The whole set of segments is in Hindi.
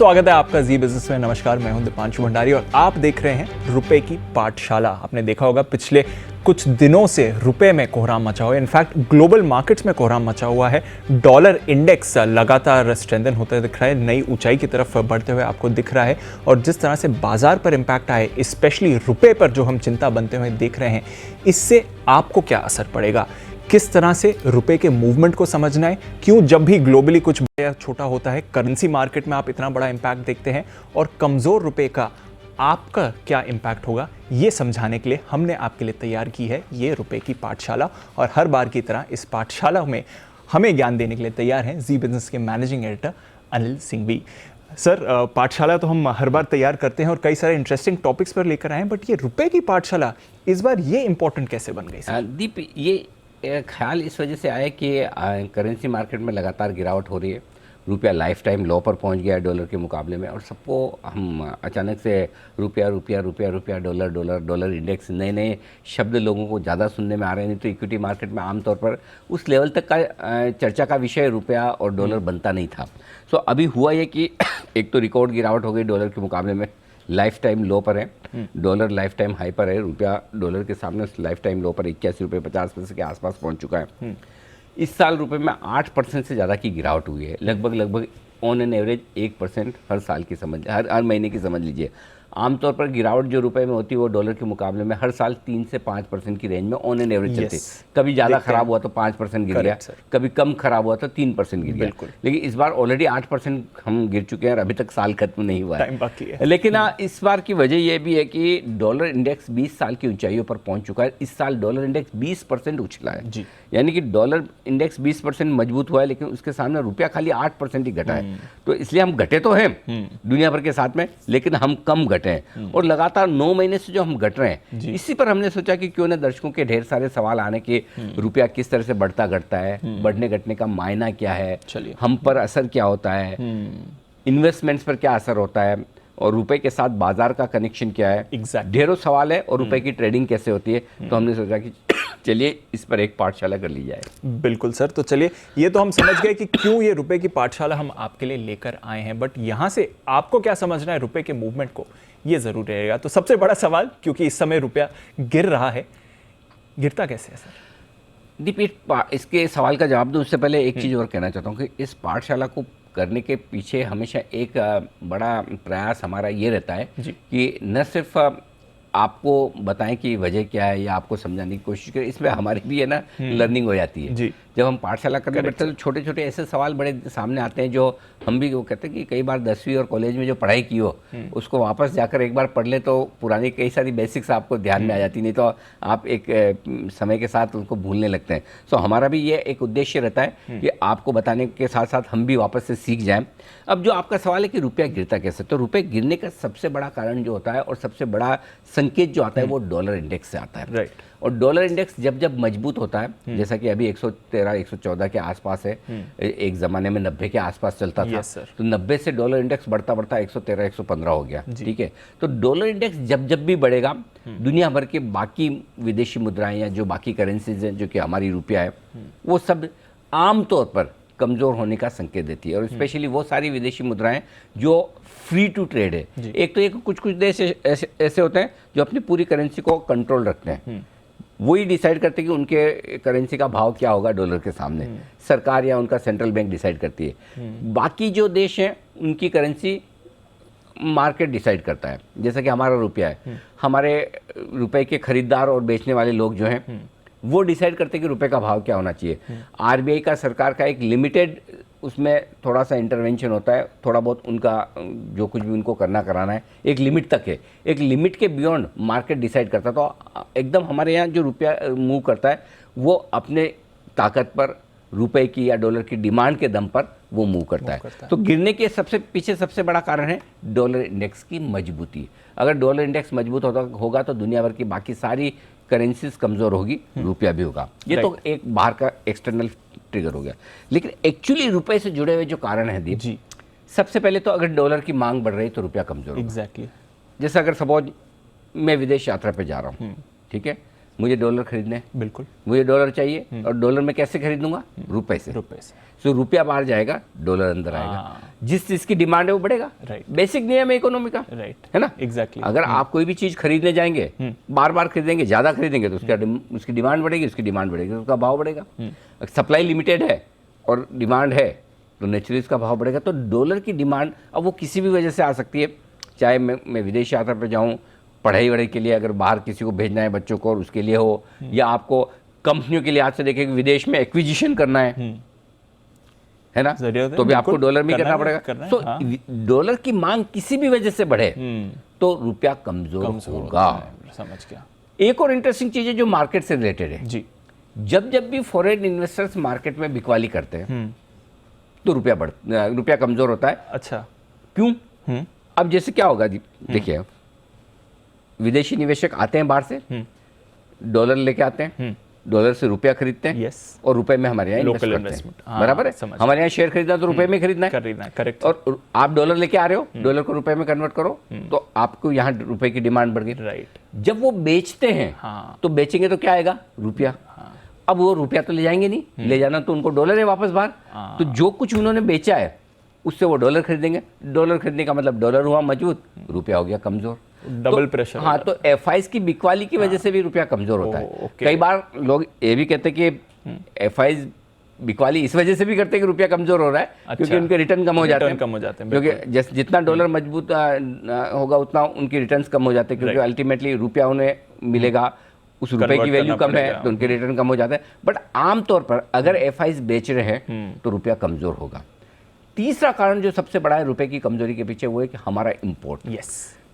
स्वागत है आपका जी बिजनेस में। नमस्कार, मैं हूं दीपांशु भंडारी और आप देख रहे हैं रुपए की पाठशाला। आपने देखा होगा पिछले कुछ दिनों से रुपए में कोहराम मचा हुआ है। इनफैक्ट ग्लोबल मार्केट्स में कोहराम मचा हुआ है। डॉलर इंडेक्स लगातार स्ट्रेंथन होता दिख रहा है, नई ऊंचाई की तरफ बढ़ते हुए आपको दिख रहा है। और जिस तरह से बाजार पर इंपैक्ट आए, स्पेशली रुपए पर जो हम चिंता बनते हुए देख रहे हैं, इससे आपको क्या असर पड़ेगा, किस तरह से रुपए के मूवमेंट को समझना है, क्यों जब भी ग्लोबली कुछ बड़ा या छोटा होता है करेंसी मार्केट में आप इतना बड़ा इंपैक्ट देखते हैं, और कमजोर रुपए का आपका क्या इंपैक्ट होगा, ये समझाने के लिए हमने आपके लिए तैयार की है ये रुपए की पाठशाला। और हर बार की तरह इस पाठशाला में हमें ज्ञान देने के लिए तैयार हैं जी बिजनेस के managing editor Anil Singhvi sir. पाठशाला तो हम हर बार तैयार करते हैं और कई सारे इंटरेस्टिंग टॉपिक्स पर लेकर आए हैं, बट ये रुपए की पाठशाला इस बार ये इंपॉर्टेंट कैसे बन गई सर? दीप, ये ख्याल इस वजह से आया कि करेंसी मार्केट में लगातार गिरावट हो रही है। रुपया लाइफ टाइम लो पर पहुंच गया है डॉलर के मुकाबले में, और सबको हम अचानक से रुपया रुपया रुपया रुपया डॉलर डॉलर डॉलर इंडेक्स, नए नए शब्द लोगों को ज़्यादा सुनने में आ रहे हैं। नहीं तो इक्विटी मार्केट में आमतौर पर उस लेवल तक का चर्चा का विषय रुपया और डॉलर बनता नहीं था। सो अभी हुआ ये कि एक तो रिकॉर्ड गिरावट हो गई डॉलर के मुकाबले में, लाइफ टाइम लो पर है, डॉलर लाइफ टाइम हाई पर है, रुपया डॉलर के सामने लाइफ टाइम लो पर 81 रुपये 50 पैसे के आसपास पहुंच चुका है। इस साल रुपए में 8% से ज़्यादा की गिरावट हुई है। लगभग ऑन एन एवरेज 1% हर साल की समझ, हर महीने की समझ लीजिए। आमतौर पर गिरावट जो रुपए में होती है वो डॉलर के मुकाबले में हर साल 3 से 5% की रेंज में ऑन एन एवरेज चलती है। कभी ज़्यादा खराब हुआ तो 5% गिर गया, कभी कम खराब हुआ तो 3% गिर गया। लेकिन इस बार ऑलरेडी 8% हम गिर चुके हैं और अभी तक साल खत्म नहीं हुआ है। लेकिन इस बार की वजह यह भी है कि डॉलर इंडेक्स 20 साल की ऊंचाइयों पर पहुंच चुका है। इस साल डॉलर इंडेक्स 20% उछला है, यानी कि डॉलर इंडेक्स 20% मजबूत हुआ है, लेकिन उसके सामने रुपया खाली 8% ही घटा है। तो इसलिए हम घटे तो हैं दुनिया भर के साथ में, लेकिन हम कम घटे हैं। और लगातार 9 महीने से जो हम घट रहे हैं, इसी पर हमने सोचा कि क्यों ना दर्शकों के ढेर सारे सवाल आने के, रुपया किस तरह से बढ़ता घटता है, बढ़ने घटने का मायना क्या है, हम पर असर क्या होता है, इन्वेस्टमेंट्स पर क्या असर होता है, और रुपए के साथ बाजार का कनेक्शन क्या है। ढेरों सवाल है, और रुपए की ट्रेडिंग कैसे होती है। तो हमने सोचा कि चलिए इस पर एक पाठशाला कर ली जाए। बिल्कुल सर, तो चलिए ये तो हम समझ गए कि क्यों ये रुपए की पाठशाला हम आपके लिए लेकर आए हैं, बट यहां से आपको क्या समझना है रुपए के मूवमेंट को, ये जरूर रहेगा। तो सबसे बड़ा सवाल, क्योंकि इस समय रुपया गिर रहा है, गिरता कैसे है सर? दीप, इसके सवाल का जवाब दूं उससे पहले एक चीज़ और कहना चाहता हूँ कि इस पाठशाला को करने के पीछे हमेशा एक बड़ा प्रयास हमारा ये रहता है कि न सिर्फ आपको बताएं कि वजह क्या है या आपको समझाने की कोशिश करें, इसमें हमारी भी है ना लर्निंग हो जाती है। जब हम पाठशाला करने बैठते हैं तो छोटे छोटे ऐसे सवाल बड़े सामने आते हैं जो हम भी वो कहते हैं कि कई बार 10वीं और कॉलेज में जो पढ़ाई की हो उसको वापस जाकर एक बार पढ़ ले तो पुरानी कई सारी बेसिक्स आपको ध्यान में आ जाती, नहीं तो आप एक समय के साथ उनको भूलने लगते हैं। सो हमारा भी ये एक उद्देश्य रहता है कि आपको बताने के साथ साथ हम भी वापस से सीख जाएं। अब जो आपका सवाल है कि रुपया गिरता कैसे, तो रुपये गिरने का सबसे बड़ा कारण जो होता है और सबसे बड़ा संकेत जो आता है वो डॉलर इंडेक्स से आता है। और डॉलर इंडेक्स जब मजबूत होता है, जैसा कि अभी 113 114 के आसपास है, एक ज़माने में 90 के आसपास चलता था, तो 90 से डॉलर इंडेक्स बढ़ता बढ़ता 113 115 हो गया। ठीक है, तो डॉलर इंडेक्स जब भी बढ़ेगा, दुनिया भर के बाकी विदेशी मुद्राएं या जो बाकी करेंसीज हैं जो कि हमारी रुपया है, वो सब आमतौर पर कमज़ोर होने का संकेत देती है। और स्पेशली वो सारी विदेशी मुद्राएं जो फ्री टू ट्रेड है। एक तो कुछ देश ऐसे होते हैं जो अपनी पूरी करेंसी को कंट्रोल रखते हैं, वही डिसाइड करते हैं कि उनके करेंसी का भाव क्या होगा डॉलर के सामने, सरकार या उनका सेंट्रल बैंक डिसाइड करती है। बाकी जो देश हैं उनकी करेंसी मार्केट डिसाइड करता है। जैसा कि हमारा रुपया है, हमारे रुपए के खरीदार और बेचने वाले लोग जो हैं वो डिसाइड करते हैं कि रुपए का भाव क्या होना चाहिए। आरबीआई का, सरकार का एक लिमिटेड उसमें थोड़ा सा इंटरवेंशन होता है, थोड़ा बहुत उनका जो कुछ भी उनको करना कराना है एक लिमिट तक है, एक लिमिट के बियॉन्ड मार्केट डिसाइड करता है। तो एकदम हमारे यहाँ जो रुपया मूव करता है वो अपने ताकत पर, रुपए की या डॉलर की डिमांड के दम पर वो मूव करता है। तो गिरने के पीछे सबसे बड़ा कारण है डॉलर इंडेक्स की मजबूती। अगर डॉलर इंडेक्स मजबूत होगा तो दुनिया भर की बाकी सारी करेंसीज कमज़ोर होगी, रुपया भी होगा। ये तो एक बाहर का एक्सटर्नल ट्रिगर हो गया। लेकिन एक्चुअली रुपए से जुड़े हुए जो कारण है दीप, सबसे पहले तो अगर डॉलर की मांग बढ़ रही तो रुपया कमज़ोर होगा। एग्जैक्टली। जैसे अगर सपोज मैं विदेश यात्रा पे जा रहा हूँ, ठीक है, मुझे डॉलर खरीदने हैं, बिल्कुल मुझे डॉलर चाहिए, और डॉलर में कैसे खरीदूंगा? रुपए से। तो रुपया बाहर जाएगा, डॉलर अंदर आएगा, जिस चीज की डिमांड है वो बढ़ेगा। बेसिक नियम है इकोनॉमी का, है ना? एग्जैक्टली। अगर आप कोई भी चीज खरीदने जाएंगे, बार बार खरीदेंगे, ज्यादा खरीदेंगे, तो उसकी डिमांड बढ़ेगी, उसकी डिमांड बढ़ेगी, उसका भाव बढ़ेगा। सप्लाई लिमिटेड है और डिमांड है, तो नेचुरली उसका भाव बढ़ेगा। तो डॉलर की डिमांड अब वो किसी भी वजह से आ सकती है, चाहे मैं विदेश यात्रा पर जाऊँ, पढ़ाई वढ़ाई के लिए, अगर बाहर किसी को भेजना है बच्चों को और उसके लिए हो, या आपको कंपनियों के लिहाज से देखें कि विदेश में एक्विजिशन करना है ना, तो भी आपको डॉलर में करना पड़ेगा। तो डॉलर की मांग किसी भी वजह से बढ़े तो रुपया कमजोर होगा। समझ गया। एक और इंटरेस्टिंग चीज है जो मार्केट से रिलेटेड है जी। जब भी फॉरेन इन्वेस्टर्स मार्केट में बिकवाली करते हैं तो रुपया कमजोर होता है। अच्छा, क्यों? अब जैसे क्या होगा जी, देखिए, विदेशी निवेशक आते हैं बाहर से, डॉलर लेके आते हैं, डॉलर से रुपया खरीदते हैं, और रुपए में हमारे यहाँ इन्वेस्ट करते हैं। बराबर है? हमारे यहाँ शेयर खरीदना तो रुपए में खरीदना है, करेक्ट। और आप डॉलर लेके आ रहे हो, डॉलर को रुपए में कन्वर्ट करो, तो आपको यहाँ रुपए की डिमांड बढ़ गई। राइट। जब वो बेचते हैं, तो बेचेंगे तो क्या आएगा? रुपया। अब वो रुपया तो ले जाएंगे नहीं, ले जाना तो उनको डॉलर है वापस बाहर, तो जो कुछ उन्होंने बेचा है उससे वो डॉलर खरीदेंगे। डॉलर खरीदने का मतलब डॉलर हुआ मजबूत, रुपया हो गया कमजोर, डबल प्रेशर। हाँ, तो एफआईज की बिकवाली की वजह से भी रुपया कमजोर होता है। कई बार लोग ये भी कहते हैं कि एफआईज बिकवाली इस वजह से भी करते हैं कि रुपया कमजोर हो रहा है, क्योंकि उनके रिटर्न कम हो जाते हैं, क्योंकि जितना डॉलर मजबूत होगा उतना उनके रिटर्न्स कम हो जाते हैं, क्योंकि अल्टीमेटली रुपया उन्हें मिलेगा, उस रुपए की वैल्यू कम है तो उनके रिटर्न कम हो जाते हैं। बट आमतौर पर अगर एफआईज बेच रहे हैं तो रुपया कमजोर होगा। तीसरा कारण जो सबसे बड़ा है रुपए की कमजोरी के पीछे, वो है कि हमारा इंपोर्ट।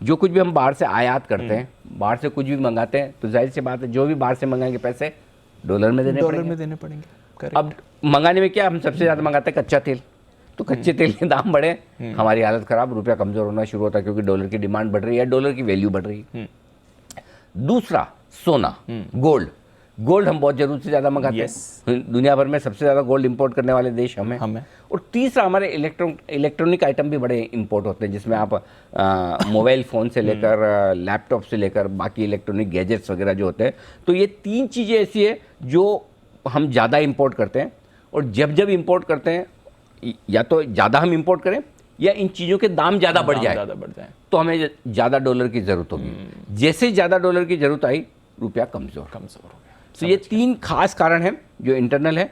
जो कुछ भी हम बाहर से आयात करते हैं, बाहर से कुछ भी मंगाते हैं, तो जाहिर सी बात है जो भी बाहर से मंगाएंगे पैसे डॉलर में देने पड़ेंगे। अब मंगाने में क्या, हम सबसे ज्यादा मंगाते हैं कच्चा तेल, तो कच्चे तेल के दाम बढ़े, हमारी हालत खराब, रुपया कमजोर होना शुरू होता है, क्योंकि डॉलर की डिमांड बढ़ रही है, डॉलर की वैल्यू बढ़ रही है। दूसरा, सोना, गोल्ड हम बहुत जरूरत से ज्यादा मंगाते हैं। दुनिया भर में सबसे ज्यादा गोल्ड इंपोर्ट करने वाले देश हम हैं। और तीसरा, हमारे इलेक्ट्रॉनिक आइटम भी बड़े इंपोर्ट होते हैं, जिसमें आप मोबाइल फ़ोन से लेकर लैपटॉप से लेकर बाकी इलेक्ट्रॉनिक गैजेट्स वगैरह जो होते हैं। तो ये तीन चीज़ें ऐसी है जो हम ज़्यादा इंपोर्ट करते हैं, और जब इंपोर्ट करते हैं, या तो ज़्यादा हम इंपोर्ट करें या इन चीज़ों के दाम ज़्यादा बढ़ जाए तो हमें ज़्यादा डॉलर की ज़रूरत होगी। जैसे ज़्यादा डॉलर की ज़रूरत आई, रुपया कमज़ोर हो गया। तो ये तीन खास कारण हैं जो इंटरनल है,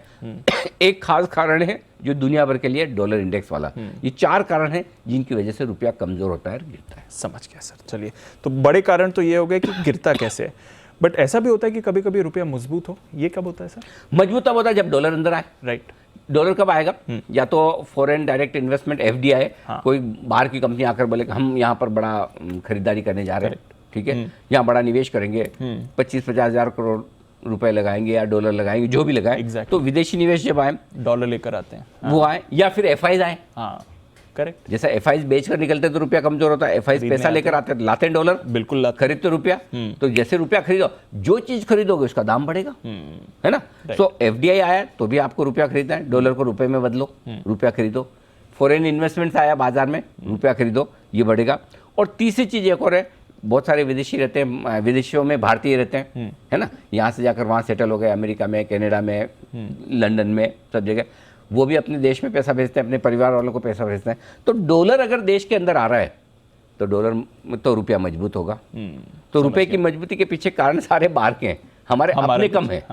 एक खास कारण है जो दुनिया भर के लिए डॉलर इंडेक्स वाला। ये चार कारण हैं जिनकी वजह से रुपया कमजोर होता है और गिरता है। समझ गया सर। चलिए, तो बड़े कारण तो ये हो गए कि गिरता कैसे है, बट ऐसा भी होता है कि कभी कभी रुपया मजबूत हो। ये कब होता है सर? मजबूत तब होता है जब डॉलर अंदर आए। राइट। डॉलर कब आएगा? या तो फॉरेन डायरेक्ट इन्वेस्टमेंट एफडीआई, कोई बाहर की कंपनी आकर बोले हम यहाँ पर बड़ा खरीदारी करने जा रहे हैं, ठीक है, यहाँ बड़ा निवेश करेंगे, 25-50 हज़ार करोड़ रुपए लगाएंगे या डॉलर लगाएंगे, जो भी लगाए, तो विदेशी निवेश जब आए, डॉलर लेकर आते हैं, वो आए, या फिर एफआईज आए। करेक्ट। जैसा एफआईज बेचकर निकलते तो रुपया कमजोर होता है, एफआईज पैसा लेकर आते लाते हैं डॉलर, बिल्कुल खरीदते रुपया। तो जैसे रुपया खरीदो, जो चीज खरीदोगे उसका दाम बढ़ेगा, है ना। सो एफडीआई आया तो भी आपको रुपया खरीदना है, डॉलर को रुपए में बदलो, रुपया खरीदो। फॉरेन इन्वेस्टमेंट्स आया बाजार में, रुपया खरीदो, ये बढ़ेगा। और तीसरी चीज एक और है, बहुत सारे विदेशी रहते हैं, विदेशों में भारतीय रहते हैं, है ना, यहाँ से जाकर वहाँ सेटल हो गए, अमेरिका में, कनाडा में, लंदन में, सब जगह, वो भी अपने देश में पैसा भेजते हैं, अपने परिवार वालों को पैसा भेजते हैं। तो डॉलर अगर देश के अंदर आ रहा है तो डॉलर तो रुपया मजबूत होगा। तो रुपए की मजबूती के पीछे कारण सारे बाहर के हैं, हमारे अपने कम है,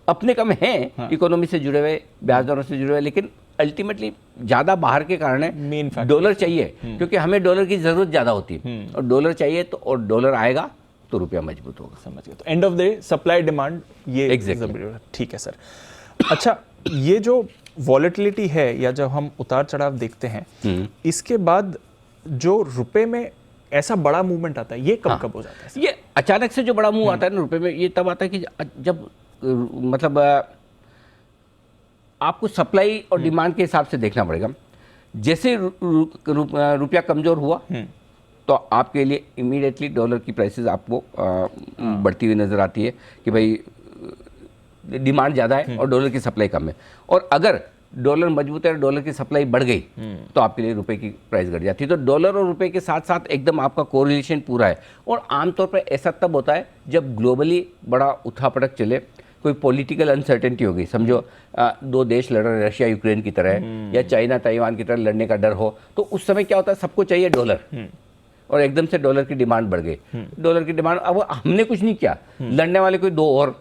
अपने कम हैं, इकोनॉमी से जुड़े हुए, ब्याज दरों से जुड़े हुए, लेकिन अल्टीमेटली ज्यादा बाहर के कारण है। डॉलर चाहिए क्योंकि हमें डॉलर की जरूरत ज्यादा होती है, और डॉलर चाहिए तो, और डॉलर आएगा तो रुपया मजबूत होगा। समझ गया। तो end of the supply demand ये ठीक है सर। अच्छा, ये जो वॉलेटिलिटी है या जब हम उतार चढ़ाव देखते हैं, इसके बाद जो रुपए में ऐसा बड़ा मूवमेंट आता है, ये कब कब हो जाता है? ये अचानक से जो बड़ा मूव आता है ना रुपए में, ये तब आता है कि जब मतलब आपको सप्लाई और डिमांड के हिसाब से देखना पड़ेगा। जैसे रुपया कमजोर हुआ तो आपके लिए इमीडिएटली डॉलर की प्राइसेस आपको बढ़ती हुई नजर आती है कि भाई डिमांड ज़्यादा है और डॉलर की सप्लाई कम है। और अगर डॉलर मजबूत है, डॉलर की सप्लाई बढ़ गई तो आपके लिए रुपए की प्राइस घट जाती है। तो डॉलर और रुपए के साथ साथ एकदम आपका कोरिलेशन पूरा है। और आमतौर पर ऐसा तब होता है जब ग्लोबली बड़ा उठापटक चले, कोई पॉलिटिकल अनसर्टेनिटी हो गई, समझो दो देश लड़ रहे हैं, रशिया यूक्रेन की तरह या चाइना ताइवान की तरह लड़ने का डर हो, तो उस समय क्या होता है, सबको चाहिए डॉलर, और एकदम से डॉलर की डिमांड बढ़ गई। डॉलर की डिमांड, अब हमने कुछ नहीं किया, लड़ने वाले कोई दो और,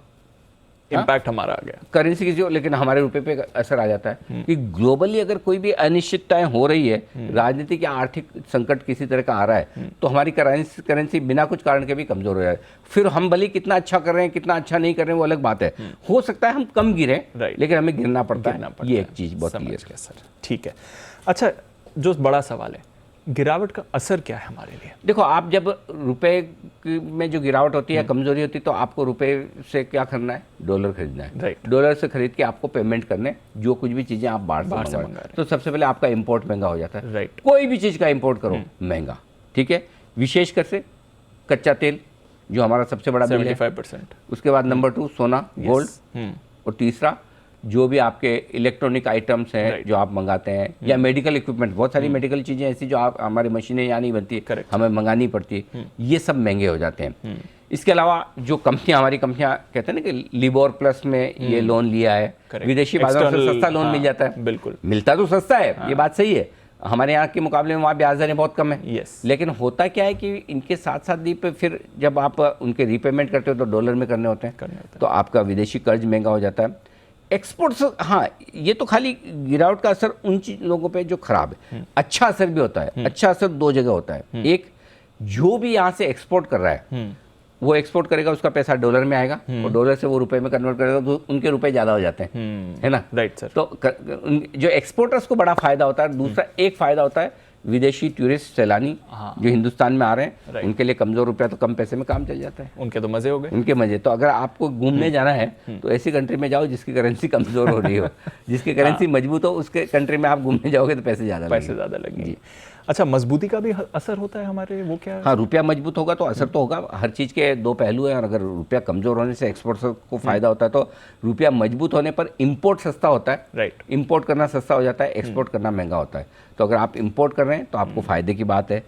इम्पैक्ट हमारा आ गया करेंसी किसी, लेकिन हमारे रुपए पे असर आ जाता है कि ग्लोबली अगर कोई भी अनिश्चितताएं हो रही है, राजनीतिक या आर्थिक संकट किसी तरह का आ रहा है, तो हमारी करेंसी बिना कुछ कारण के भी कमजोर हो जाए। फिर हम भले कितना अच्छा कर रहे हैं, कितना अच्छा नहीं कर रहे हैं, वो अलग बात है। हो सकता है हम कम गिरे, लेकिन हमें गिरना पड़ता है, ये एक चीज बहुत क्लियर है सर। ठीक है, अच्छा जो बड़ा सवाल है, गिरावट का असर क्या है हमारे लिए? देखो, आप जब रुपए में जो गिरावट होती है, कमजोरी होती है, तो आपको रुपए से क्या करना है, डॉलर खरीदना है। राइट। डॉलर से खरीद के आपको पेमेंट करने, जो कुछ भी चीजें आप बाहर से मंगा रहे हैं, तो सबसे पहले आपका इंपोर्ट महंगा हो जाता है। राइट। कोई भी चीज का इंपोर्ट करो महंगा, ठीक है, विशेषकर से कच्चा तेल जो हमारा सबसे बड़ा बिल है, 75%। उसके बाद नंबर 2 सोना, गोल्ड, और तीसरा जो भी आपके इलेक्ट्रॉनिक आइटम्स हैं जो आप मंगाते हैं, या मेडिकल इक्विपमेंट, बहुत सारी मेडिकल चीज़ें ऐसी जो आप, हमारी मशीनें यहाँ नहीं बनती, हमें मंगानी पड़ती है, ये सब महंगे हो जाते हैं। इसके अलावा जो कंपनियां, हमारी कंपनियां कहते हैं ना कि लिबोर प्लस में ये लोन लिया है, विदेशी बाजारों से सस्ता लोन मिल जाता है। बिल्कुल, मिलता तो सस्ता है, ये बात सही है, हमारे यहाँ के मुकाबले में वहाँ ब्याज दरें बहुत कम है। यस। लेकिन होता क्या है कि इनके साथ साथ भी फिर जब आप उनके रीपेमेंट करते हो तो डॉलर में करने होते हैं, तो आपका विदेशी कर्ज महंगा हो जाता है। एक्सपोर्ट्स, हाँ, ये तो खाली गिरावट का असर उन लोगों पे जो खराब है, अच्छा असर भी होता है। अच्छा असर दो जगह होता है, एक जो भी यहाँ से एक्सपोर्ट कर रहा है वो एक्सपोर्ट करेगा, उसका पैसा डॉलर में आएगा, और डॉलर से वो रुपए में कन्वर्ट करेगा, तो उनके रुपए ज़्यादा हो जाते हैं, है ना। Right sir. तो जो एक्सपोर्टर्स को बड़ा फायदा होता है। दूसरा एक फायदा होता है विदेशी टूरिस्ट सैलानी जो हिंदुस्तान में आ रहे हैं, उनके लिए कमजोर रुपया तो कम पैसे में काम चल जाता है, उनके तो मजे हो गए, उनके मजे। तो अगर आपको घूमने जाना है तो ऐसी कंट्री में जाओ जिसकी करेंसी कमजोर हो रही हो, जिसकी करेंसी मजबूत हो, उसके कंट्री में आप घूमने जाओगे तो पैसे ज़्यादा लगेंगे। अच्छा, मजबूती का भी असर होता है हमारे, वो क्या है? हाँ, रुपया मजबूत होगा तो असर तो होगा। हर चीज़ के दो पहलू हैं, और अगर रुपया कमजोर होने से एक्सपोर्टर को फायदा होता है, तो रुपया मजबूत होने पर इंपोर्ट सस्ता होता है। राइट। इंपोर्ट करना सस्ता हो जाता है, एक्सपोर्ट करना महंगा होता है। तो अगर आप इंपोर्ट कर रहे हैं तो आपको फायदे की बात है।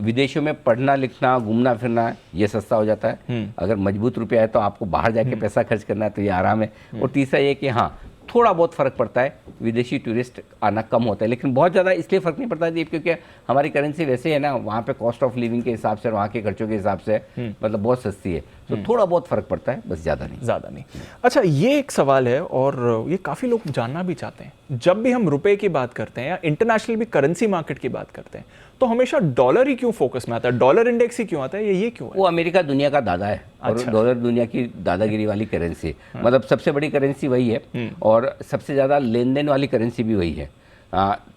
विदेशों में पढ़ना लिखना घूमना फिरना ये सस्ता हो जाता है। अगर मजबूत रुपया है तो आपको बाहर जाके पैसा खर्च करना है, तो ये आराम है। और तीसरा ये कि हाँ, थोड़ा बहुत फ़र्क पड़ता है, विदेशी टूरिस्ट आना कम होता है, लेकिन बहुत ज़्यादा इसलिए फ़र्क नहीं पड़ता है क्योंकि हमारी करेंसी वैसे है ना, वहाँ पे कॉस्ट ऑफ लिविंग के हिसाब से, वहाँ के खर्चों के हिसाब से मतलब बहुत सस्ती है, तो थोड़ा बहुत फ़र्क पड़ता है, बस ज़्यादा नहीं। अच्छा, ये एक सवाल है और ये काफ़ी लोग जानना भी चाहते हैं। जब भी हम रुपए की बात करते हैं या इंटरनेशनल भी करेंसी मार्केट की बात करते हैं, तो हमेशा डॉलर ही क्यों फोकस में आता है, डॉलर इंडेक्स ही क्यों आता है, ये क्यों है? वो अमेरिका दुनिया का दादा है, और डॉलर दुनिया की दादागिरी वाली करेंसी, मतलब सबसे बड़ी करेंसी वही है, और सबसे ज़्यादा लेन देन वाली करेंसी भी वही है।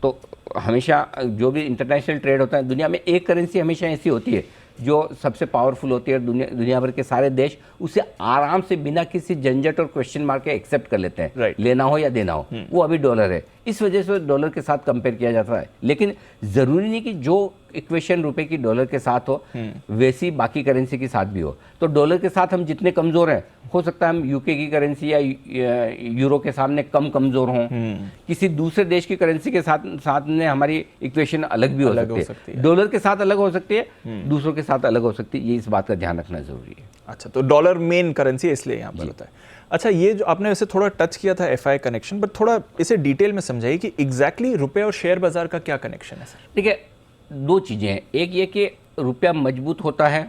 तो हमेशा जो भी इंटरनेशनल ट्रेड होता है दुनिया में, एक करेंसी हमेशा ऐसी होती है जो सबसे पावरफुल होती है, दुनिया भर के सारे देश उसे आराम से बिना किसी झंझट और क्वेश्चन मार्क के एक्सेप्ट कर लेते हैं। Right. लेना हो या देना हो, वो अभी डॉलर है, इस वजह से डॉलर के साथ कंपेयर किया जाता है। लेकिन ज़रूरी नहीं कि जो इक्वेशन रुपए की डॉलर के साथ हो वैसी बाकी करेंसी के साथ भी हो। तो डॉलर के साथ हम जितने कमज़ोर हैं, हो सकता है हम यूके की करेंसी या यूरो के सामने कम कमज़ोर हों, किसी दूसरे देश की करेंसी के साथ में हमारी इक्वेशन अलग भी हो सकती है। डॉलर के साथ अलग हो सकती है, दूसरों के साथ अलग हो सकती है, ये इस बात का ध्यान रखना ज़रूरी है। अच्छा, तो डॉलर मेन करेंसी है, इसलिए यहाँ पर होता है। अच्छा, ये जो आपने वैसे थोड़ा टच किया था एफआई कनेक्शन, बट थोड़ा इसे डिटेल में समझाइए कि एग्जैक्टली रुपए और शेयर बाजार का क्या कनेक्शन है सर? देखिए, दो चीज़ें हैं। एक ये कि रुपया मजबूत होता है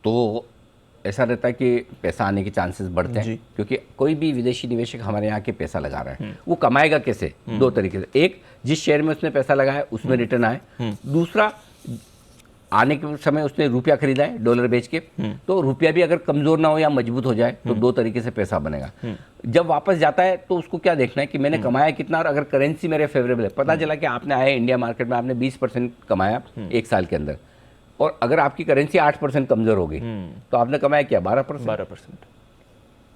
तो ऐसा रहता है कि पैसा आने के चांसेस बढ़ते हैं, क्योंकि कोई भी विदेशी निवेशक हमारे यहाँ के पैसा लगा रहा है, वो कमाएगा कैसे? दो तरीके से, एक जिस शेयर में उसने पैसा लगाया उसमें रिटर्न आए, दूसरा आने के समय उसने रुपया खरीदा है डॉलर बेच के, तो रुपया भी अगर कमजोर ना हो या मजबूत हो जाए तो दो तरीके से पैसा बनेगा। जब वापस जाता है तो उसको क्या देखना है कि मैंने कमाया कितना, और अगर करेंसी मेरे फेवरेबल है, पता चला कि आपने आए इंडिया मार्केट में आपने 20% कमाया एक साल के अंदर, और अगर आपकी करेंसी 8% कमजोर हो गई तो आपने कमाया क्या, 12%।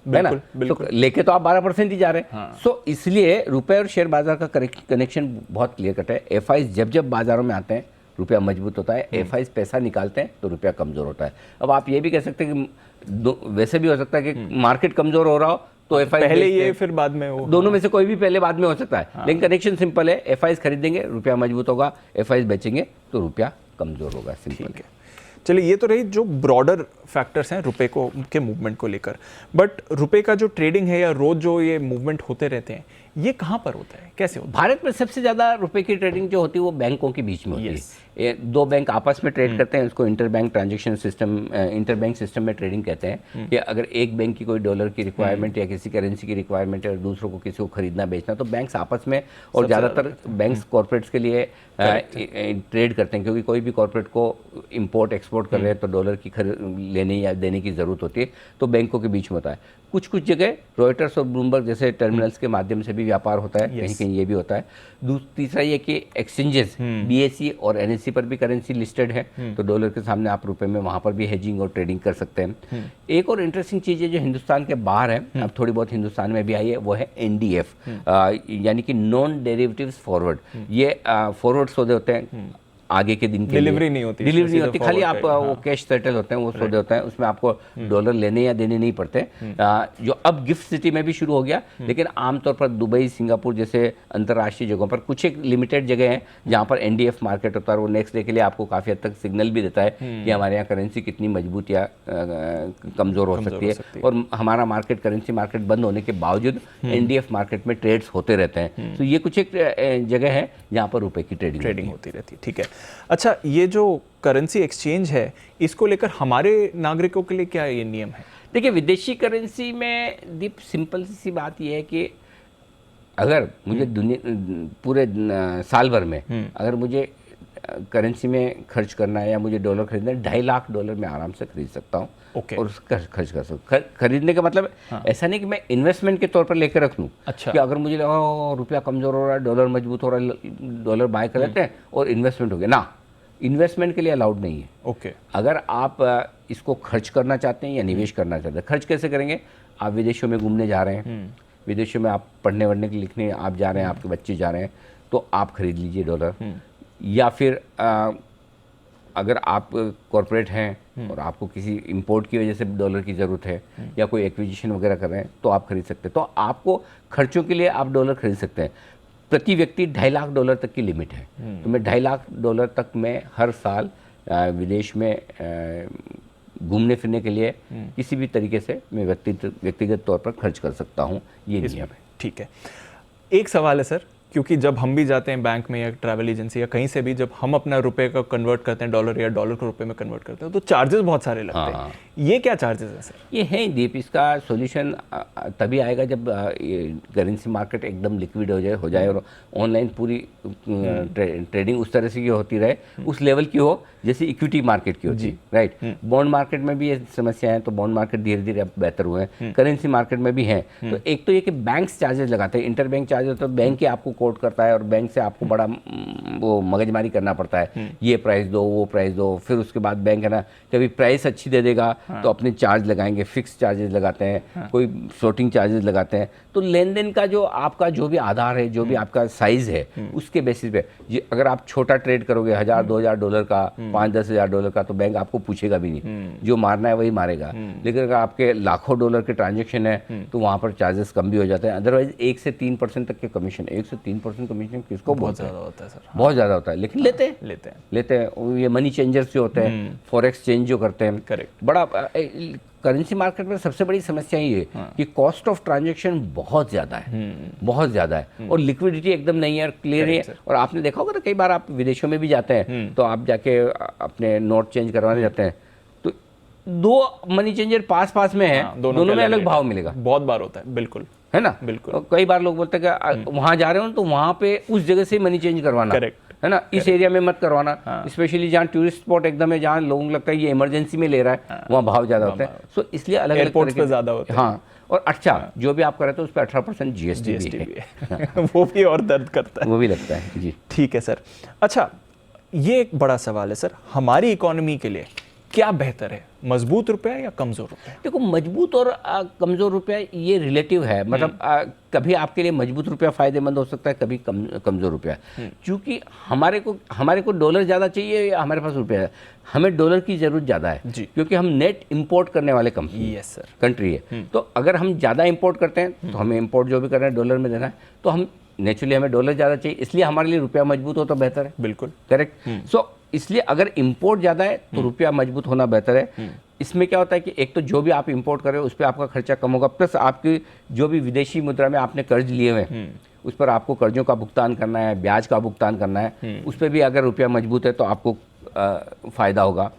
बिल्कुल। तो लेके तो आप 12% ही जा रहे हैं। सो इसलिए रुपए और शेयर बाजार का कनेक्शन बहुत क्लियर कट है। एफआई जब बाजारों में आते हैं रुपया मजबूत होता है, एफआई पैसा निकालते हैं तो रुपया कमजोर होता है। अब आप ये भी कह सकते हैं कि वैसे भी हो सकता है कि मार्केट कमजोर हो रहा हो तो एफआई पहले ये फिर बाद में वो, दोनों में से कोई भी पहले बाद में हो सकता है। लेकिन कनेक्शन सिंपल है, एफआई खरीदेंगे रुपया मजबूत होगा, एफआई बेचेंगे तो रुपया कमजोर होगा, सिंपल है। चलिए ये तो रही जो ब्रॉडर फैक्टर्स हैं रुपए को के मूवमेंट को लेकर, बट रुपए का जो ट्रेडिंग है या रोज जो ये मूवमेंट होते रहते हैं, ये कहाँ पर होता है, कैसे होता है? भारत में सबसे ज़्यादा रुपए की ट्रेडिंग जो होती है वो बैंकों के बीच में होती है। ये दो बैंक आपस में ट्रेड करते हैं, उसको interbank transaction system, interbank system में ट्रेडिंग कहते हैं। कि अगर एक बैंक की कोई डॉलर की रिक्वायरमेंट या किसी करेंसी की रिक्वायरमेंट है और दूसरों को किसी को खरीदना बेचना, तो बैंक्स आपस में, और ज़्यादातर बैंक्स कॉर्पोरेट्स के लिए ट्रेड करते हैं, क्योंकि कोई भी कॉर्पोरेट को इंपोर्ट एक्सपोर्ट कर रहे हैं तो डॉलर की लेने या देने की ज़रूरत होती है, तो बैंकों के बीच में होता है। कुछ जगह रॉयटर्स और ब्लूमबर्ग जैसे टर्मिनल्स के माध्यम से भी व्यापार होता है, कहीं कहीं ये भी होता है। तीसरा ये कि एक्सचेंजेस, बीएसई और एनएसई पर भी करेंसी लिस्टेड है, तो डॉलर के सामने आप रुपए में वहाँ पर भी हेजिंग और ट्रेडिंग कर सकते हैं। एक और इंटरेस्टिंग चीज़ है जो हिंदुस्तान के बाहर है, अब थोड़ी बहुत हिंदुस्तान में भी आई है, वो है एनडीएफ, यानी कि नॉन डेरिवेटिव्स फॉरवर्ड। ये फॉरवर्ड सौदे होते हैं, आगे के दिन के डिलीवरी नहीं होती, खाली आप वो कैश सेटल होते हैं, वो सौदे होते हैं, उसमें आपको डॉलर लेने या देने नहीं पड़ते, जो अब गिफ्ट सिटी में भी शुरू हो गया। लेकिन आमतौर पर दुबई, सिंगापुर जैसे अंतर्राष्ट्रीय जगहों पर कुछ एक लिमिटेड जगह हैं जहाँ पर एनडीएफ मार्केट होता है, और वो नेक्स्ट डे के लिए आपको काफ़ी हद तक सिग्नल भी देता है कि हमारे यहाँ करेंसी कितनी मजबूत या कमज़ोर हो सकती है। और हमारा मार्केट, करेंसी मार्केट बंद होने के बावजूद एनडीएफ मार्केट में ट्रेड्स होते रहते हैं। तो ये कुछ एक जगह है जहाँ पर रुपए की ट्रेडिंग होती रहती है। ठीक है। अच्छा, ये जो करेंसी एक्सचेंज है, इसको लेकर हमारे नागरिकों के लिए क्या ये नियम है? देखिए, विदेशी करेंसी में दीप सिंपल सी बात यह है कि अगर मुझे पूरे साल भर में अगर मुझे करेंसी में खर्च करना है या मुझे डॉलर खरीदना है, 2.5 लाख डॉलर में आराम से खरीद सकता हूँ। और उसका खर्च कर सकता हूँ। खरीदने का मतलब ऐसा नहीं कि मैं इन्वेस्टमेंट के तौर पर लेकर रख लूँ। अच्छा। कि अगर मुझे लगा रुपया कमज़ोर हो रहा है, डॉलर मजबूत हो रहा है, डॉलर बाय कर लेते हैं और इन्वेस्टमेंट हो गया ना, इन्वेस्टमेंट के लिए अलाउड नहीं है। ओके। अगर आप इसको खर्च करना चाहते हैं या निवेश करना चाहते हैं, खर्च कैसे करेंगे? आप विदेशों में घूमने जा रहे हैं, विदेशों में आप पढ़ने वढ़ने के लिखने आप जा रहे हैं, आपके बच्चे जा रहे हैं, तो आप खरीद लीजिए डॉलर। या फिर अगर आप कॉर्पोरेट हैं और आपको किसी इंपोर्ट की वजह से डॉलर की ज़रूरत है या कोई एक्विजिशन वगैरह कर रहे हैं, तो आप खरीद सकते हैं। तो आपको खर्चों के लिए आप डॉलर खरीद सकते हैं। प्रति व्यक्ति 2.5 लाख डॉलर तक की लिमिट है। तो मैं 2.5 लाख डॉलर तक मैं हर साल विदेश में घूमने फिरने के लिए किसी भी तरीके से मैं व्यक्तिगत तौर पर खर्च कर सकता हूँ। ये नियम है। ठीक है। एक सवाल है सर, क्योंकि जब हम भी जाते हैं बैंक में या ट्रैवल एजेंसी या कहीं से भी, जब हम अपना रुपए का कन्वर्ट करते हैं डॉलर या डॉलर को रुपए में कन्वर्ट करते हैं, तो चार्जेस बहुत सारे लगते हैं। ये क्या चार्जेस है सर? ये है दीप, इसका सॉल्यूशन तभी आएगा जब करेंसी मार्केट एकदम लिक्विड हो जाए और ऑनलाइन पूरी ट्रेडिंग उस तरह से की होती रहे, उस लेवल की हो जैसे इक्विटी मार्केट की होती है, राइट। बॉन्ड मार्केट में भी ये समस्या है, तो बॉन्ड मार्केट धीरे धीरे अब बेहतर हुए हैं, करेंसी मार्केट में भी है। तो एक तो ये कि बैंक्स चार्जेस लगाते हैं, इंटरबैंक चार्जेस, तो बैंक ही आपको कोट करता है और बैंक से आपको बड़ा वो मगजमारी करना पड़ता है, ये प्राइस दो, वो प्राइस दो। फिर उसके बाद बैंक है ना, कभी प्राइस अच्छी दे देगा तो अपने चार्ज लगाएंगे, फिक्स चार्जेस लगाते हैं, कोई फ्लोटिंग चार्जेस लगाते हैं। तो लेन देन का जो आपका जो भी आधार है, जो भी आपका साइज है, उसके बेसिस पे अगर आप छोटा ट्रेड करोगे 1000-2000 डॉलर का, 5-10 हज़ार डॉलर का, तो बैंक आपको पूछेगा भी नहीं, जो मारना है वही मारेगा। लेकिन अगर आपके लाखों डॉलर के ट्रांजेक्शन है तो वहाँ पर चार्जेस कम भी हो जाते हैं। अदरवाइज 1 से 3% तक के कमीशन, 1 से 3% कमीशन किसको बहुत ज़्यादा होता है सर? बहुत ज़्यादा होता है, लेकिन लेते हैं। ये मनी चेंजर्स जो होते हैं, फॉरेक्स चेंज जो करते हैं, करेक्ट। बड़ा करेंसी मार्केट में सबसे बड़ी समस्या ये है कि कॉस्ट ऑफ ट्रांजैक्शन बहुत ज़्यादा है, बहुत ज़्यादा है, और लिक्विडिटी एकदम नहीं है, क्लियर है। और आपने देखा होगा ना, कई बार आप विदेशों में भी जाते हैं तो आप जाके अपने नोट चेंज करवाने जाते हैं, तो 2 मनी चेंजर पास में है, दोनों में अलग भाव मिलेगा। बहुत बार होता है, बिल्कुल, है ना, बिल्कुल। कई बार लोग बोलते हैं कि वहाँ जा रहे हो तो वहाँ पे उस जगह से मनी चेंज करवाना, करेक्ट है ना, इस एरिया में मत करवाना, स्पेशली जहाँ टूरिस्ट स्पॉट एकदम है, जहाँ लोगों को लगता है ये इमरजेंसी में ले रहा है, वहाँ भाव ज़्यादा होते हैं। सो इसलिए अलग अलग एयरपोर्ट्स पे ज़्यादा होते हैं। हाँ, और अच्छा, जो भी आप कर रहे थे उस पर 18% जीएसटी भी है। वो भी और दर्द करता है, वो भी लगता है जी। ठीक है सर। अच्छा, ये एक बड़ा सवाल है सर, हमारी इकोनॉमी के लिए क्या बेहतर है, मजबूत रुपया या कमजोर रुपया? देखो, मजबूत और कमज़ोर रुपया ये रिलेटिव है, मतलब कभी आपके लिए मजबूत रुपया फ़ायदेमंद हो सकता है, कभी कमज़ोर रुपया। क्योंकि हमारे को डॉलर ज़्यादा चाहिए या हमारे पास रुपया है, हमें डॉलर की ज़रूरत ज़्यादा है जी। क्योंकि हम नेट इंपोर्ट करने वाले यस सर। कंट्री है। तो अगर हम ज़्यादा इंपोर्ट करते हैं तो हमें इंपोर्ट जो भी कर रहे हैं डॉलर में देना है, तो हम नेचुरली हमें डॉलर ज़्यादा चाहिए, इसलिए हमारे लिए रुपया मजबूत हो तो बेहतर है। बिल्कुल करेक्ट। सो इसलिए अगर इंपोर्ट ज़्यादा है तो रुपया मजबूत होना बेहतर है। इसमें क्या होता है कि एक तो जो भी आप इंपोर्ट कर रहे हो उस पर आपका खर्चा कम होगा, प्लस आपकी जो भी विदेशी मुद्रा में आपने कर्ज लिए हुए हैं उस पर आपको कर्जों का भुगतान करना है, ब्याज का भुगतान करना है, उस पर भी अगर रुपया मजबूत है तो आपको फ़ायदा होगा।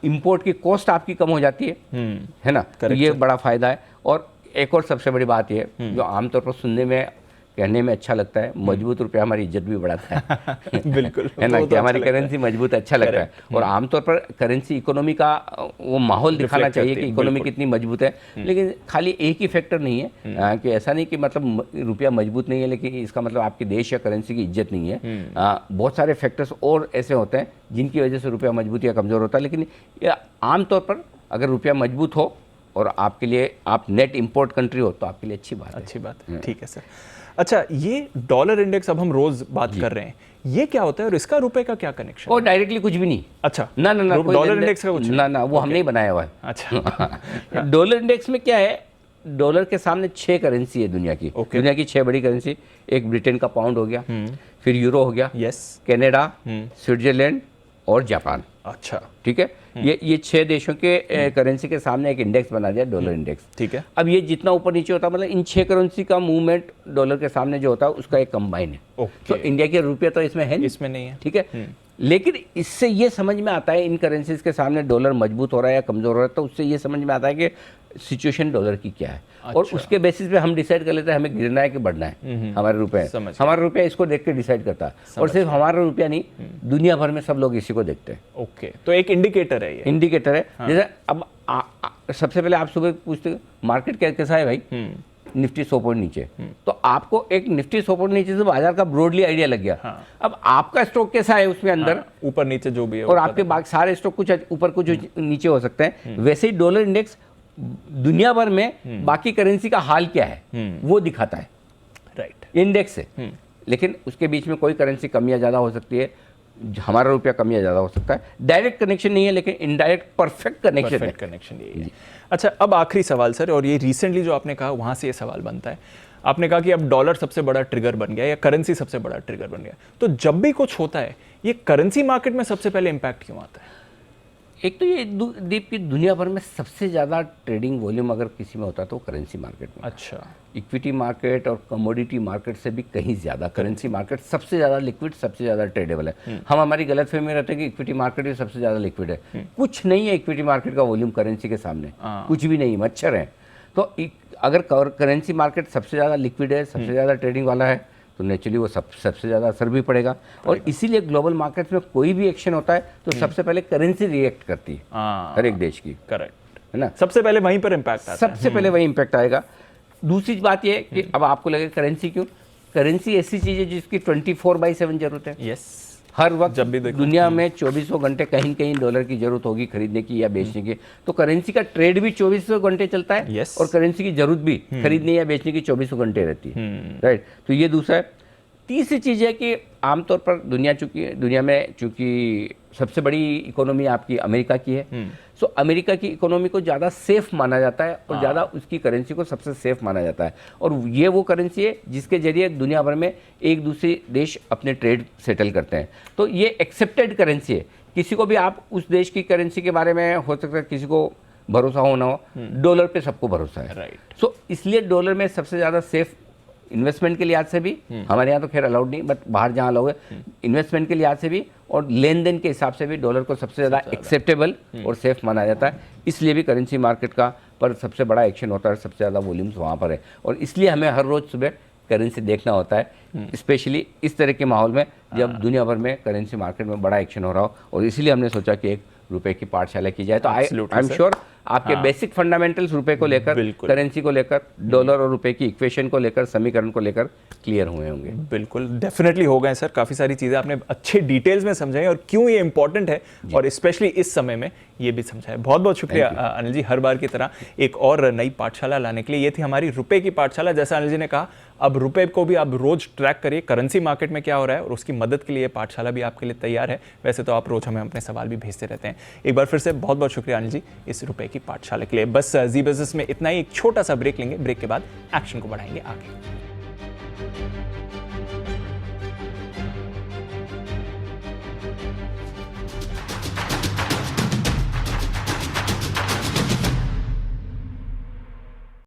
इंपोर्ट की कॉस्ट आपकी कम हो जाती है ना, तो ये बड़ा फ़ायदा है। और एक और सबसे बड़ी बात ये जो आमतौर पर सुनने में कहने में अच्छा लगता है, मजबूत रुपया हमारी इज्जत भी बढ़ाता है। बिल्कुल है ना, वो कि तो हमारी अच्छा लगता करेंसी मजबूत अच्छा लगता है। और आमतौर पर करेंसी इकोनॉमी का वो माहौल दिखाना Reflect चाहिए करती कि है, इकोनॉमी बिल्कुल। कितनी मजबूत है। लेकिन खाली एक ही फैक्टर नहीं है कि ऐसा नहीं कि मतलब रुपया मजबूत नहीं है लेकिन इसका मतलब आपके देश या करेंसी की इज्जत नहीं है। बहुत सारे फैक्टर्स और ऐसे होते हैं जिनकी वजह से रुपया मजबूत या कमज़ोर होता है। लेकिन आमतौर पर अगर रुपया मजबूत हो और आपके लिए आप नेट इंपोर्ट कंट्री हो तो आपके लिए अच्छी बात है। अच्छी बात है, ठीक है सर। अच्छा, ये डॉलर इंडेक्स अब हम रोज बात कर रहे हैं, ये क्या होता है और इसका रुपए का क्या कनेक्शन? और डायरेक्टली कुछ भी नहीं। अच्छा, ना डॉलर इंडेक्स का कुछ ना वो हम नहीं बनाया हुआ है। अच्छा। डॉलर इंडेक्स में क्या है, डॉलर के सामने 6 करेंसी है दुनिया की। दुनिया की 6 बड़ी करेंसी, एक ब्रिटेन का पाउंड हो गया, फिर यूरो हो गया, यस, कनाडा, स्विट्जरलैंड और जापान। अच्छा, ठीक है। ये 6 देशों के करेंसी के सामने एक इंडेक्स बना दिया, डॉलर इंडेक्स। ठीक है। अब ये जितना ऊपर नीचे होता है मतलब इन 6 करेंसी का मूवमेंट डॉलर के सामने जो होता है उसका एक कंबाइन है। ओके। तो इंडिया के रुपये तो इसमें है नहीं, इसमें नहीं है, ठीक है। लेकिन इससे ये समझ में आता है इन करेंसीज के सामने डॉलर मजबूत हो रहा है या कमज़ोर हो रहा है, तो उससे ये समझ में आता है कि सिचुएशन डॉलर की क्या है। और उसके बेसिस पे हम डिसाइड कर लेते हैं हमें गिरना है कि बढ़ना है। हमारे रुपए, हमारा रुपया इसको देख के डिसाइड करता है। और सिर्फ हमारा रुपया नहीं, दुनिया भर में सब लोग इसी को देखते हैं। ओके, तो एक इंडिकेटर है ये। इंडिकेटर है। जैसे अब सबसे पहले आप सुबह पूछते मार्केट कैसा है भाई, निफ्टी 100 पॉइंट नीचे, तो आपको एक निफ्टी 100 पॉइंट नीचे से बाजार का ब्रॉडली आइडिया लग गया। अब आपका स्टॉक कैसा है उसमें अंदर, ऊपर नीचे जो भी है, और आपके बाकी सारे स्टॉक कुछ ऊपर कुछ नीचे हो सकते हैं। वैसे ही डॉलर इंडेक्स दुनिया भर में बाकी करेंसी का हाल क्या है वो दिखाता है, राइट, इंडेक्स से। लेकिन उसके बीच में कोई करेंसी कम या ज़्यादा हो सकती है, हमारा रुपया कम या ज़्यादा हो सकता है। डायरेक्ट कनेक्शन नहीं है लेकिन इनडायरेक्ट परफेक्ट कनेक्शन है। कनेक्शन यही है। अच्छा, अब आखिरी सवाल सर, और ये रिसेंटली जो आपने कहा वहाँ से ये सवाल बनता है। आपने कहा कि अब डॉलर सबसे बड़ा ट्रिगर बन गया या करेंसी सबसे बड़ा ट्रिगर बन गया, तो जब भी कुछ होता है ये करेंसी मार्केट में सबसे पहले इंपैक्ट क्यों आता है? एक तो ये दीप की दुनिया भर में सबसे ज़्यादा ट्रेडिंग वॉल्यूम अगर किसी में होता है तो करेंसी मार्केट में। अच्छा, इक्विटी मार्केट और कमोडिटी मार्केट से भी कहीं ज़्यादा करेंसी मार्केट सबसे ज़्यादा लिक्विड, सबसे ज़्यादा ट्रेडेबल है। हम हमारी गलतफहमी में रहते हैं कि इक्विटी मार्केट ही सबसे ज़्यादा लिक्विड है। कुछ नहीं है इक्विटी मार्केट का वॉल्यूम करेंसी के सामने, कुछ भी नहीं, मच्छर है। तो अगर करेंसी मार्केट सबसे ज़्यादा लिक्विड है, सबसे ज़्यादा ट्रेडिंग वाला है, तो नेचुरली वो सबसे ज़्यादा असर भी पड़ेगा। और इसीलिए ग्लोबल मार्केट्स में कोई भी एक्शन होता है तो सबसे पहले करेंसी रिएक्ट करती है हर एक देश की, करेक्ट है ना। सबसे पहले वहीं पर इंपैक्ट आता है, सबसे पहले वही इंपैक्ट आएगा। दूसरी बात ये है कि अब आपको लगे करेंसी क्यों, करेंसी ऐसी चीज़ है जिसकी 24/7 जरूरत है। यस, हर वक्त जब भी देखो दुनिया में 2400 घंटे कहीं कहीं डॉलर की जरूरत होगी खरीदने की या बेचने की। तो करेंसी का ट्रेड भी 2400 घंटे चलता है। Yes. और करेंसी की जरूरत भी खरीदने या बेचने की 2400 घंटे रहती है, राइट। तो ये दूसरा है। तीसरी चीज़ है कि आमतौर पर दुनिया में चूंकि सबसे बड़ी इकोनॉमी आपकी अमेरिका की है, सो अमेरिका की इकोनॉमी को ज़्यादा सेफ माना जाता है और ज़्यादा उसकी करेंसी को सबसे सेफ माना जाता है। और ये वो करेंसी है जिसके जरिए दुनिया भर में एक दूसरे देश अपने ट्रेड सेटल करते हैं। तो ये एक्सेप्टेड करेंसी है। किसी को भी आप उस देश की करेंसी के बारे में हो सकता है किसी को भरोसा हो ना हो, डॉलर पे सबको भरोसा है, राइट। सो इसलिए डॉलर में सबसे ज़्यादा सेफ इन्वेस्टमेंट के लिहाज से भी, हमारे यहाँ तो खैर अलाउड नहीं, बट बाहर जहाँ अलाउ है, इन्वेस्टमेंट के लिहाज से भी और लेन देन के हिसाब से भी डॉलर को सबसे ज़्यादा एक्सेप्टेबल और सेफ माना जाता है। इसलिए भी करेंसी मार्केट का पर सबसे बड़ा एक्शन होता है, सबसे ज़्यादा वॉल्यूम्स वहाँ पर है। और इसलिए हमें हर रोज़ सुबह करेंसी देखना होता है, स्पेशली इस तरह के माहौल में जब दुनिया भर में करेंसी मार्केट में बड़ा एक्शन हो रहा हो। और इसीलिए हमने सोचा कि एक रुपए की पाठशाला की जाए। तो आई एम श्योर आपके बेसिक फंडामेंटल्स रुपए को लेकर, करेंसी को लेकर, डॉलर और रुपए की इक्वेशन को लेकर, समीकरण को लेकर क्लियर हुए होंगे। बिल्कुल, डेफिनेटली हो गए सर। काफ़ी सारी चीज़ें आपने अच्छे डिटेल्स में समझाई और क्यों ये इंपॉर्टेंट है, और स्पेशली इस समय में ये भी समझाया। बहुत बहुत शुक्रिया अनिल जी, हर बार की तरह एक और नई पाठशाला लाने के लिए। ये थी हमारी रुपए की पाठशाला। जैसा अनिल जी ने कहा, अब रुपए को भी आप रोज ट्रैक करिए, करेंसी मार्केट में क्या हो रहा है, और उसकी मदद के लिए पाठशाला भी आपके लिए तैयार है। वैसे तो आप रोज हमें अपने सवाल भी भेजते रहते हैं। एक बार फिर से बहुत बहुत शुक्रिया अनिल जी इस रुपए की पाठशाला के लिए। बस जी बिजनेस में इतना ही, एक छोटा सा ब्रेक लेंगे, ब्रेक के बाद एक्शन को बढ़ाएंगे आगे।